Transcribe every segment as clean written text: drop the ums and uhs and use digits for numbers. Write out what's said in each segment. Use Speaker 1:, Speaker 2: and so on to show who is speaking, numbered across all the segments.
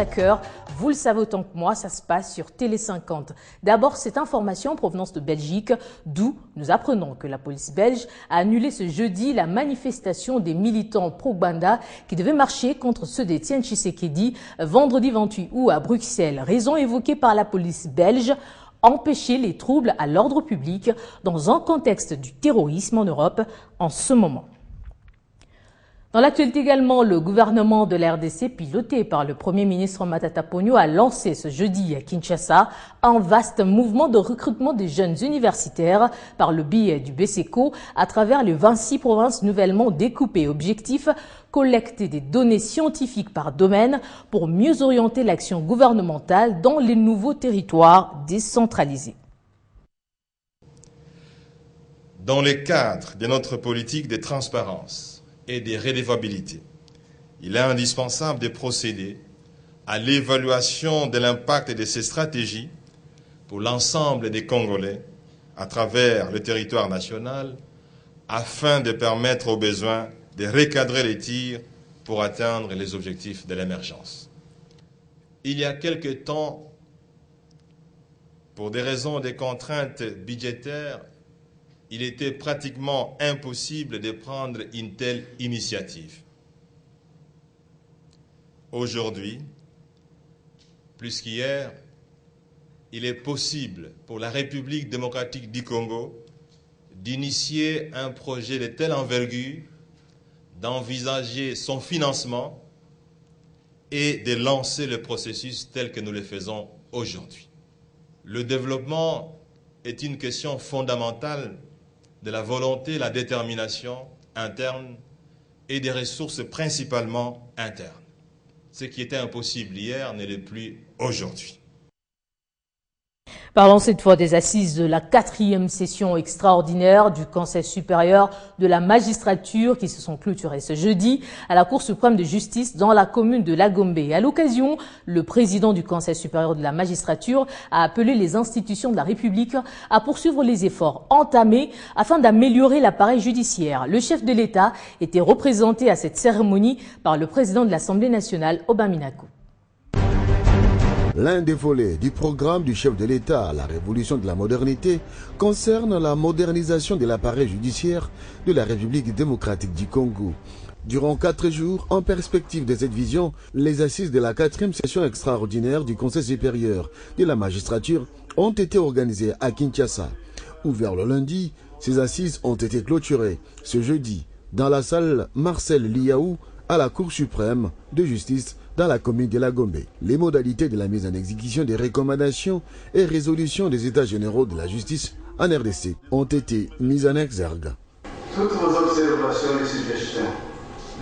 Speaker 1: chaque heure. Vous le savez autant que moi, ça se passe sur Télé 50. D'abord, cette information en provenance de Belgique, d'où nous apprenons que la police belge a annulé ce jeudi la manifestation des militants pro-Gbagbo qui devaient marcher contre ceux d'Étienne Tshisekedi vendredi 28 août à Bruxelles. Raison évoquée par la police belge: empêcher les troubles à l'ordre public dans un contexte du terrorisme en Europe en ce moment. Dans l'actualité également, le gouvernement de la RDC, piloté par le Premier ministre Matata Ponyo, a lancé ce jeudi à Kinshasa un vaste mouvement de recrutement des jeunes universitaires par le biais du BCECO à travers les 26 provinces nouvellement découpées. Objectif: collecter des données scientifiques par domaine pour mieux orienter l'action gouvernementale dans les nouveaux territoires décentralisés.
Speaker 2: Dans le cadre de notre politique de transparence et de redevabilité, il est indispensable de procéder à l'évaluation de l'impact de ces stratégies pour l'ensemble des Congolais à travers le territoire national afin de permettre aux besoins de recadrer les tirs pour atteindre les objectifs de l'émergence. Il y a quelque temps, pour des raisons de contraintes budgétaires, il était pratiquement impossible de prendre une telle initiative. Aujourd'hui, plus qu'hier, il est possible pour la République démocratique du Congo d'initier un projet de telle envergure, d'envisager son financement et de lancer le processus tel que nous le faisons aujourd'hui. Le développement est une question fondamentale de la volonté, la détermination interne et des ressources principalement internes. Ce qui était impossible hier ne l'est plus aujourd'hui.
Speaker 1: Parlons cette fois des assises de la 4e session extraordinaire du Conseil supérieur de la magistrature qui se sont clôturées ce jeudi à la Cour suprême de justice dans la commune de Lagombe. À l'occasion, le président du Conseil supérieur de la magistrature a appelé les institutions de la République à poursuivre les efforts entamés afin d'améliorer l'appareil judiciaire. Le chef de l'État était représenté à cette cérémonie par le président de l'Assemblée nationale, Aubin Minakou.
Speaker 3: L'un des volets du programme du chef de l'État, la révolution de la modernité, concerne la modernisation de l'appareil judiciaire de la République démocratique du Congo. Durant 4 jours, en perspective de cette vision, les assises de la 4e session extraordinaire du Conseil supérieur de la magistrature ont été organisées à Kinshasa. Ouvert le lundi, ces assises ont été clôturées ce jeudi dans la salle Marcel Liaou à la Cour suprême de justice dans la commune de Lagombe. Les modalités de la mise en exécution des recommandations et résolutions des États généraux de la justice en RDC ont été mises en exergue.
Speaker 4: Toutes vos observations et suggestions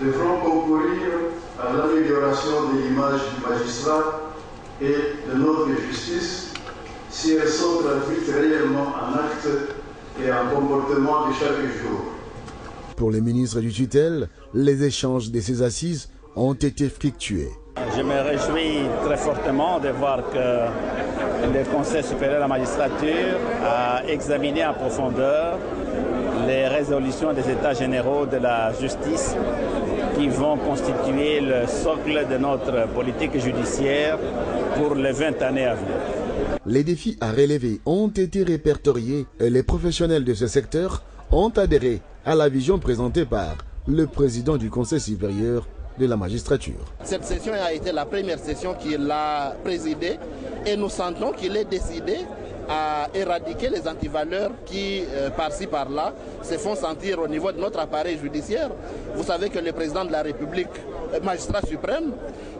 Speaker 4: devront concourir à l'amélioration de l'image du magistrat et de notre justice si elles sont traduites réellement en actes et en comportement de chaque jour. Pour les ministres du tutelle, les échanges de ces assises ont été fructueux.
Speaker 5: Je me réjouis très fortement de voir que le Conseil supérieur de la magistrature a examiné en profondeur les résolutions des États généraux de la justice qui vont constituer le socle de notre politique judiciaire pour les 20 années à venir.
Speaker 3: Les défis à relever ont été répertoriés et les professionnels de ce secteur ont adhéré à la vision présentée par le président du Conseil supérieur de la magistrature.
Speaker 6: Cette session a été la première session qu'il a présidée et nous sentons qu'il est décidé à éradiquer les antivaleurs qui, par-ci par-là, se font sentir au niveau de notre appareil judiciaire. Vous savez que le président de la République, magistrat suprême,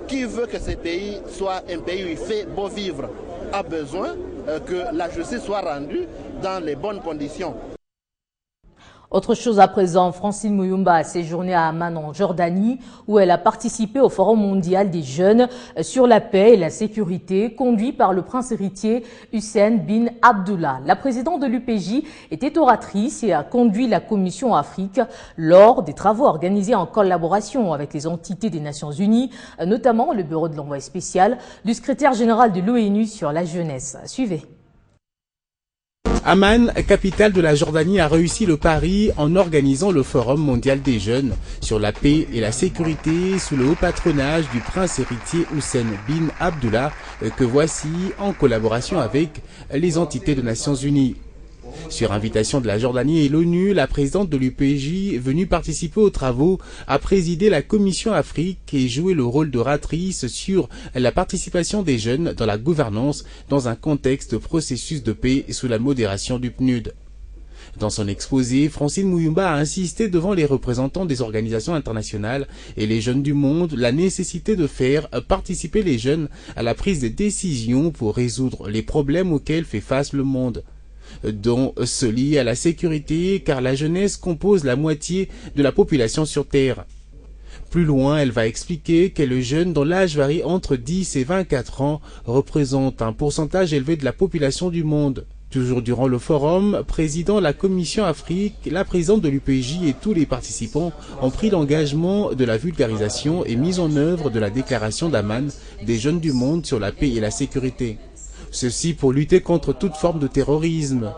Speaker 6: qui veut que ce pays soit un pays où il fait beau vivre, a besoin que la justice soit rendue dans les bonnes conditions.
Speaker 1: Autre chose à présent, Francine Muyumba a séjourné à Amman en Jordanie où elle a participé au Forum mondial des jeunes sur la paix et la sécurité conduit par le prince héritier Hussein bin Abdullah. La présidente de l'UPJ était oratrice et a conduit la commission Afrique lors des travaux organisés en collaboration avec les entités des Nations Unies, notamment le bureau de l'envoyé spécial du secrétaire général de l'ONU sur la jeunesse. Suivez.
Speaker 7: Amman, capitale de la Jordanie, a réussi le pari en organisant le Forum mondial des jeunes sur la paix et la sécurité sous le haut patronage du prince héritier Hussein bin Abdullah, que voici en collaboration avec les entités des Nations Unies. Sur invitation de la Jordanie et l'ONU, la présidente de l'UPJ, venue participer aux travaux, a présidé la Commission Afrique et joué le rôle d'oratrice sur la participation des jeunes dans la gouvernance dans un contexte de processus de paix sous la modération du PNUD. Dans son exposé, Francine Muyumba a insisté devant les représentants des organisations internationales et les jeunes du monde la nécessité de faire participer les jeunes à la prise de décisions pour résoudre les problèmes auxquels fait face le monde, dont celui à la sécurité, car la jeunesse compose la moitié de la population sur Terre. Plus loin, elle va expliquer que les jeunes dont l'âge varie entre 10 et 24 ans représentent un pourcentage élevé de la population du monde. Toujours durant le forum, président de la Commission Afrique, la présidente de l'UPJ et tous les participants ont pris l'engagement de la vulgarisation et mise en œuvre de la déclaration d'Amman des jeunes du monde sur la paix et la sécurité. Ceci pour lutter contre toute forme de terrorisme.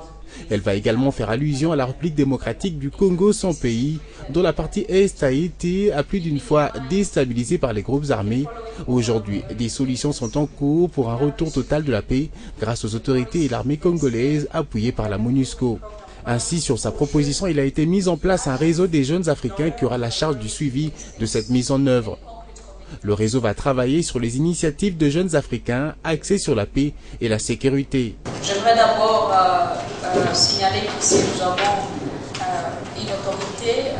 Speaker 7: Elle va également faire allusion à la République démocratique du Congo, son pays, dont la partie Est a été à plus d'une fois déstabilisée par les groupes armés. Aujourd'hui, des solutions sont en cours pour un retour total de la paix grâce aux autorités et l'armée congolaise appuyée par la MONUSCO. Ainsi, sur sa proposition, il a été mis en place un réseau des jeunes africains qui aura la charge du suivi de cette mise en œuvre. Le réseau va travailler sur les initiatives de jeunes africains axées sur la paix et la sécurité.
Speaker 8: J'aimerais d'abord signaler qu'ici nous avons une autorité,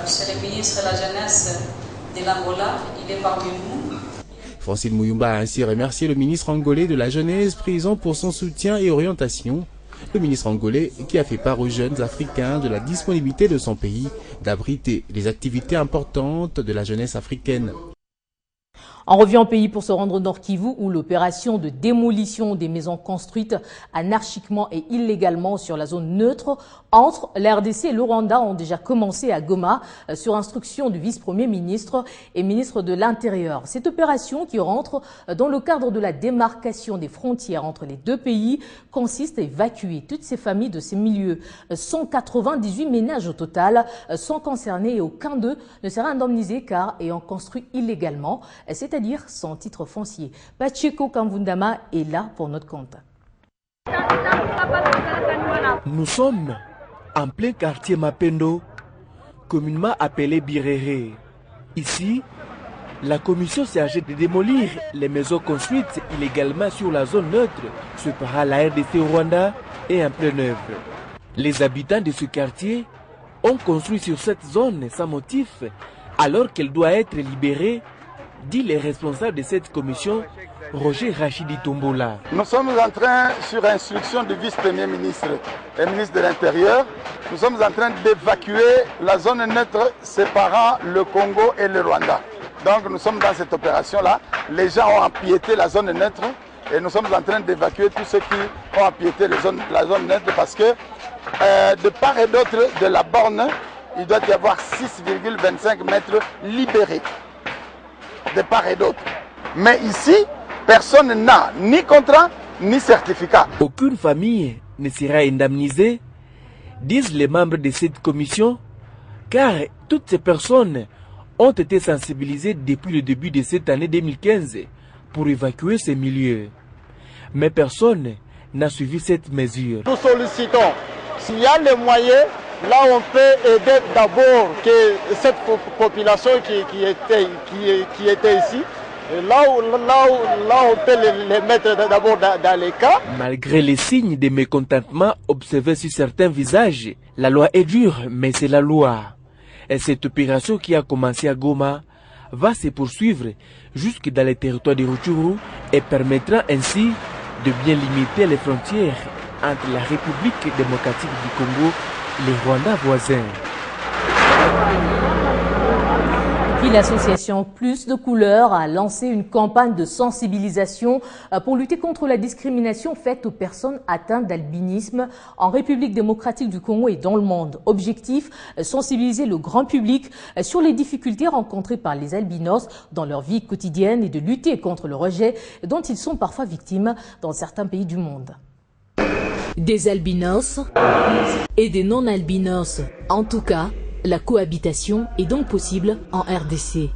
Speaker 8: c'est le ministre de la Jeunesse de l'Angola, il est parmi nous.
Speaker 7: Francine Muyumba a ainsi remercié le ministre angolais de la Jeunesse présent pour son soutien et orientation. Le ministre angolais qui a fait part aux jeunes africains de la disponibilité de son pays d'abriter les activités importantes de la jeunesse africaine.
Speaker 1: On revient au pays pour se rendre au Nord Kivu où l'opération de démolition des maisons construites anarchiquement et illégalement sur la zone neutre entre la RDC et le Rwanda ont déjà commencé à Goma sur instruction du vice-premier ministre et ministre de l'Intérieur. Cette opération qui rentre dans le cadre de la démarcation des frontières entre les deux pays consiste à évacuer toutes ces familles de ces milieux. 198 ménages au total sont concernés et aucun d'eux ne sera indemnisé car ayant construit illégalement, c'est-à-dire sans titre foncier. Pacheco Kamvundama est là pour notre compte.
Speaker 9: Nous sommes en plein quartier Mapendo, communément appelé Birere. Ici, la commission chargée de démolir les maisons construites illégalement sur la zone neutre séparant la RDC au Rwanda est en pleine œuvre. Les habitants de ce quartier ont construit sur cette zone sans motif alors qu'elle doit être libérée, dit les responsables de cette commission, Roger Rachidi Tombola.
Speaker 10: Nous sommes en train, sur instruction du vice-premier ministre et ministre de l'Intérieur, nous sommes en train d'évacuer la zone neutre séparant le Congo et le Rwanda. Donc nous sommes dans cette opération-là. Les gens ont empiété la zone neutre et nous sommes en train d'évacuer tous ceux qui ont empiété la zone neutre parce que de part et d'autre de la borne, il doit y avoir 6,25 mètres libérés. De part et d'autre. Mais ici, personne n'a ni contrat ni certificat.
Speaker 9: Aucune famille ne sera indemnisée, disent les membres de cette commission, car toutes ces personnes ont été sensibilisées depuis le début de cette année 2015 pour évacuer ces milieux. Mais personne n'a suivi cette mesure.
Speaker 11: Nous sollicitons, s'il y a les moyens, là on peut aider d'abord que cette population qui était ici, là on peut les mettre d'abord dans les cas.
Speaker 9: Malgré les signes de mécontentement observés sur certains visages, la loi est dure, mais c'est la loi. Et cette opération qui a commencé à Goma va se poursuivre jusque dans les territoires de Rutshuru et permettra ainsi de bien limiter les frontières entre la République démocratique du Congo et les Rwandais voisins.
Speaker 1: Puis l'association Plus de Couleurs a lancé une campagne de sensibilisation pour lutter contre la discrimination faite aux personnes atteintes d'albinisme en République démocratique du Congo et dans le monde. Objectif, sensibiliser le grand public sur les difficultés rencontrées par les albinos dans leur vie quotidienne et de lutter contre le rejet dont ils sont parfois victimes dans certains pays du monde. Des albinos et des non-albinos. En tout cas, la cohabitation est donc possible en RDC.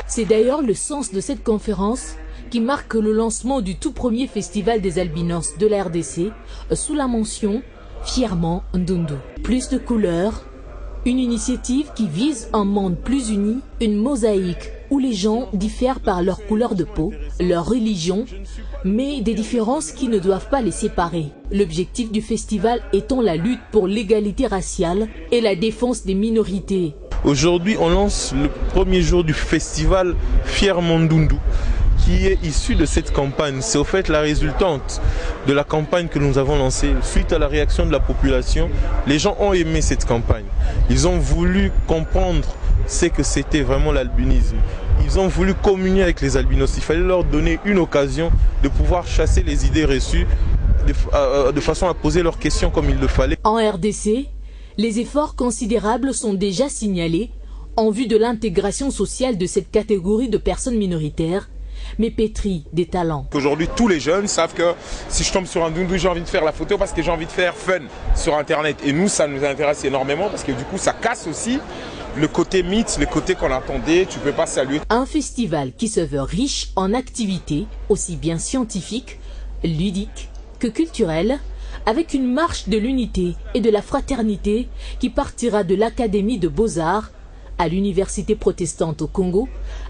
Speaker 1: C'est d'ailleurs le sens de cette conférence qui marque le lancement du tout premier festival des albinos de la RDC sous la mention Fièrement Ndundu. Plus de couleurs, une initiative qui vise un monde plus uni, une mosaïque où les gens diffèrent par leur couleur de peau, leur religion, mais des différences qui ne doivent pas les séparer. L'objectif du festival étant la lutte pour l'égalité raciale et la défense des minorités.
Speaker 12: Aujourd'hui, on lance le premier jour du festival Fièrement Ndundu, qui est issu de cette campagne. C'est au fait la résultante de la campagne que nous avons lancée. Suite à la réaction de la population, les gens ont aimé cette campagne. Ils ont voulu comprendre ce que c'était vraiment l'albinisme. Ils ont voulu communier avec les albinos. Il fallait leur donner une occasion de pouvoir chasser les idées reçues de façon à poser leurs questions comme il le fallait.
Speaker 1: En RDC, les efforts considérables sont déjà signalés en vue de l'intégration sociale de cette catégorie de personnes minoritaires, mais pétries des talents.
Speaker 13: Aujourd'hui, tous les jeunes savent que si je tombe sur un Ndundu, j'ai envie de faire la photo parce que j'ai envie de faire fun sur Internet. Et nous, ça nous intéresse énormément parce que du coup, ça casse aussi le côté mythe, le côté qu'on attendait, tu peux pas saluer.
Speaker 1: Un festival qui se veut riche en activités, aussi bien scientifiques, ludiques que culturelles, avec une marche de l'unité et de la fraternité qui partira de l'Académie de Beaux-Arts à l'Université protestante au Congo,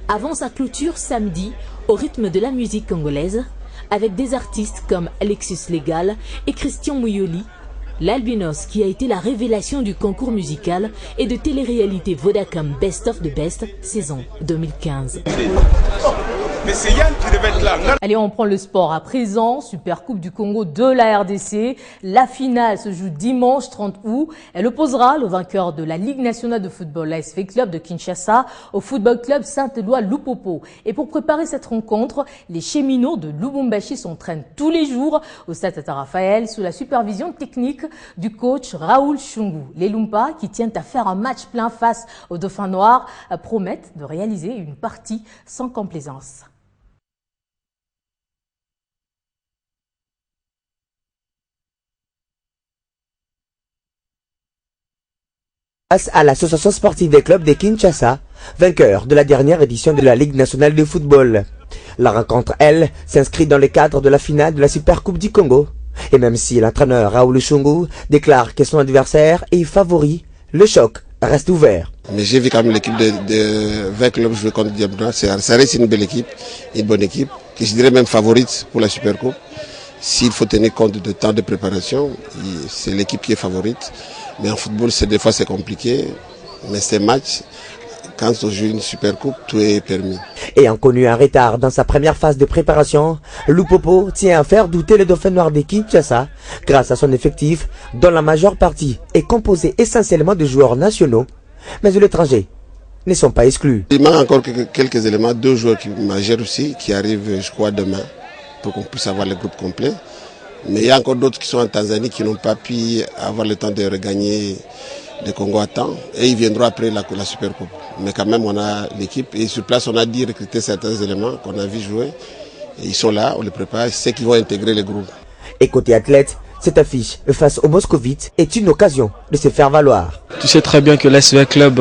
Speaker 1: avant sa clôture samedi au rythme de la musique congolaise, avec des artistes comme Alexis Légal et Christian Mouyoli, l'albinos qui a été la révélation du concours musical et de télé-réalité Vodacom Best of the Best, saison 2015.
Speaker 13: Mais c'est Yann qui devait être là.
Speaker 1: Allez, on prend le sport à présent. Super Coupe du Congo de la RDC. La finale se joue dimanche 30 août. Elle opposera le vainqueur de la Ligue nationale de football, l'ASV Club de Kinshasa, au Football Club Saint-Éloi Lupopo. Et pour préparer cette rencontre, les cheminots de Lubumbashi s'entraînent tous les jours au Stade Tata Raphaël sous la supervision technique du coach Raoul Chungu. Les Lumpa, qui tiennent à faire un match plein face aux Dauphins Noirs, promettent de réaliser une partie sans complaisance.
Speaker 14: Face à l'association sportive des clubs de Kinshasa, vainqueur de la dernière édition de la Ligue nationale de football. La rencontre, elle, s'inscrit dans le cadre de la finale de la Super Coupe du Congo. Et même si l'entraîneur Raoul Chungu déclare que son adversaire est favori, le choc reste ouvert.
Speaker 15: Mais j'ai vu quand même l'équipe de 20 clubs jouer contre Diabna. Ça reste une belle équipe, une bonne équipe, qui je dirais même favorite pour la Super Coupe. S'il faut tenir compte de temps de préparation, c'est l'équipe qui est favorite. Mais en football, des fois, c'est compliqué. Mais ces matchs, quand on joue une Super Coupe, tout est permis.
Speaker 14: Ayant connu un retard dans sa première phase de préparation, Lupopo tient à faire douter les Dauphins Noirs de Kinshasa grâce à son effectif, dont la majeure partie est composée essentiellement de joueurs nationaux, mais de l'étranger ne sont pas exclus.
Speaker 15: Il manque encore quelques éléments, 2 joueurs majeurs aussi, qui arrivent, je crois, demain, pour qu'on puisse avoir le groupe complet. Mais il y a encore d'autres qui sont en Tanzanie qui n'ont pas pu avoir le temps de regagner le Congo à temps. Et ils viendront après la Super Coupe. Mais quand même, on a l'équipe. Et sur place, on a dit recruter certains éléments qu'on a vu jouer. Et ils sont là, on les prépare. C'est qu'ils vont intégrer le groupe.
Speaker 14: Et côté athlète, cette affiche face aux Moscovites est une occasion de se faire valoir.
Speaker 16: Tu sais très bien que l'ASV Club,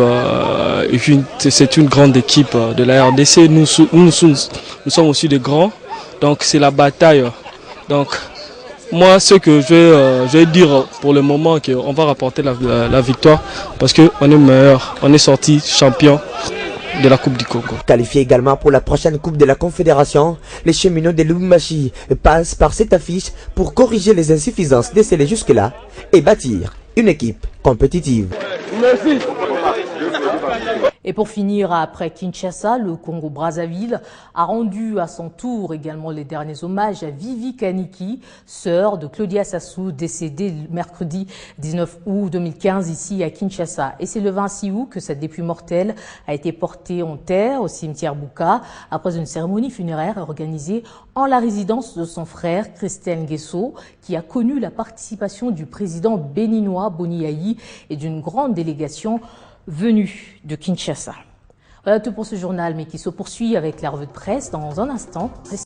Speaker 16: c'est une grande équipe de la RDC. Nous sommes aussi des grands. Donc c'est la bataille. Donc moi, ce que je vais dire pour le moment, qu'on va rapporter la victoire parce qu'on est meilleur, on est sorti champion de la Coupe du Congo.
Speaker 14: Qualifié également pour la prochaine Coupe de la Confédération, les cheminots de Lubumbashi passent par cette affiche pour corriger les insuffisances décelées jusque-là et bâtir une équipe compétitive.
Speaker 11: Merci.
Speaker 1: Et pour finir, après Kinshasa, le Congo-Brazzaville a rendu à son tour également les derniers hommages à Vivi Kaniki, sœur de Claudia Sassou, décédée le mercredi 19 août 2015 ici à Kinshasa. Et c'est le 26 août que sa dépouille mortelle a été portée en terre au cimetière Buka après une cérémonie funéraire organisée en la résidence de son frère Christian Nguesso, qui a connu la participation du président béninois Boni Yayi et d'une grande délégation venue de Kinshasa. Voilà tout pour ce journal, mais qui se poursuit avec la revue de presse dans un instant.